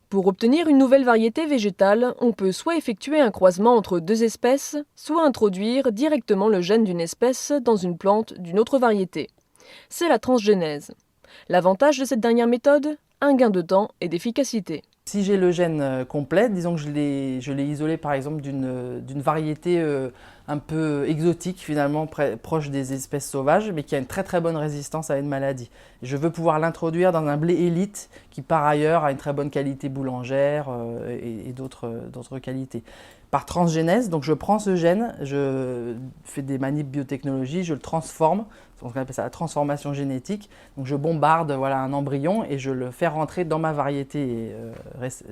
Pour obtenir une nouvelle variété végétale, on peut soit effectuer un croisement entre deux espèces, soit introduire directement le gène d'une espèce dans une plante d'une autre variété. C'est la transgénèse. L'avantage de cette dernière méthode, un gain de temps et d'efficacité. Si j'ai le gène complet, disons que je l'ai isolé par exemple d'une variété un peu exotique finalement, proche des espèces sauvages, mais qui a une très bonne résistance à une maladie. Je veux pouvoir l'introduire dans un blé élite qui par ailleurs a une très bonne qualité boulangère et d'autres qualités. Par transgénèse, donc je prends ce gène, je fais des manip biotechnologie, je le transforme, on appelle ça la transformation génétique. Donc je bombarde un embryon et je le fais rentrer dans ma variété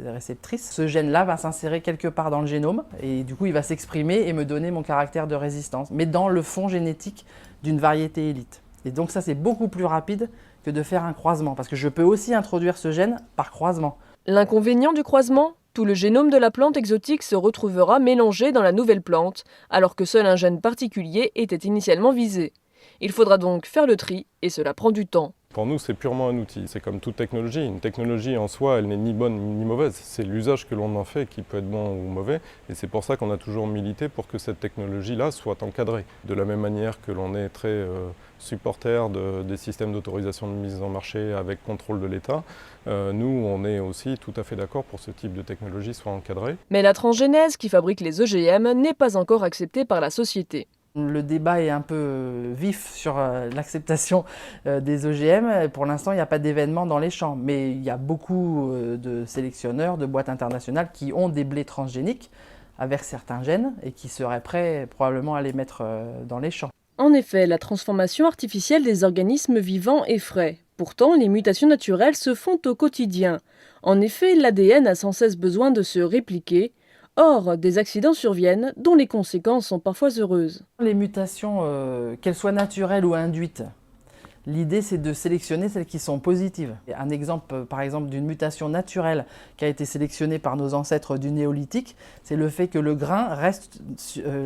réceptrice. Ce gène-là va s'insérer quelque part dans le génome et du coup il va s'exprimer et me donner mon caractère de résistance, mais dans le fond génétique d'une variété élite. Et donc ça c'est beaucoup plus rapide que de faire un croisement, parce que je peux aussi introduire ce gène par croisement. L'inconvénient du croisement ? Tout le génome de la plante exotique se retrouvera mélangé dans la nouvelle plante, alors que seul un gène particulier était initialement visé. Il faudra donc faire le tri, et cela prend du temps. Pour nous, c'est purement un outil. C'est comme toute technologie. Une technologie en soi, elle n'est ni bonne ni mauvaise. C'est l'usage que l'on en fait qui peut être bon ou mauvais. Et c'est pour ça qu'on a toujours milité pour que cette technologie-là soit encadrée. De la même manière que l'on est très supporter des systèmes d'autorisation de mise en marché avec contrôle de l'État, nous, on est aussi tout à fait d'accord pour que ce type de technologie soit encadré. Mais la transgénèse qui fabrique les OGM n'est pas encore acceptée par la société. Le débat est un peu vif sur l'acceptation des OGM. Pour l'instant, il n'y a pas d'événement dans les champs, mais il y a beaucoup de sélectionneurs, de boîtes internationales qui ont des blés transgéniques avec certains gènes et qui seraient prêts probablement à les mettre dans les champs. En effet, la transformation artificielle des organismes vivants effraie. Pourtant, les mutations naturelles se font au quotidien. En effet, l'ADN a sans cesse besoin de se répliquer. Or, des accidents surviennent dont les conséquences sont parfois heureuses. Les mutations, qu'elles soient naturelles ou induites, l'idée c'est de sélectionner celles qui sont positives. Un exemple, par exemple, d'une mutation naturelle qui a été sélectionnée par nos ancêtres du néolithique, c'est le fait que le grain reste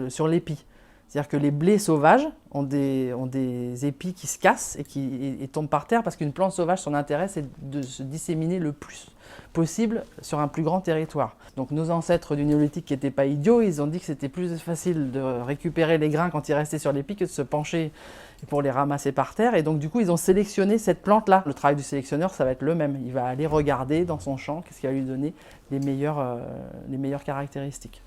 sur l'épi. C'est-à-dire que les blés sauvages ont des épis qui se cassent et qui tombent par terre, parce qu'une plante sauvage, son intérêt, c'est de se disséminer le plus possible sur un plus grand territoire. Donc nos ancêtres du néolithique qui n'étaient pas idiots, ils ont dit que c'était plus facile de récupérer les grains quand ils restaient sur l'épi que de se pencher pour les ramasser par terre. Et donc du coup, ils ont sélectionné cette plante-là. Le travail du sélectionneur, ça va être le même. Il va aller regarder dans son champ qu'est-ce qui va lui donner les meilleures caractéristiques.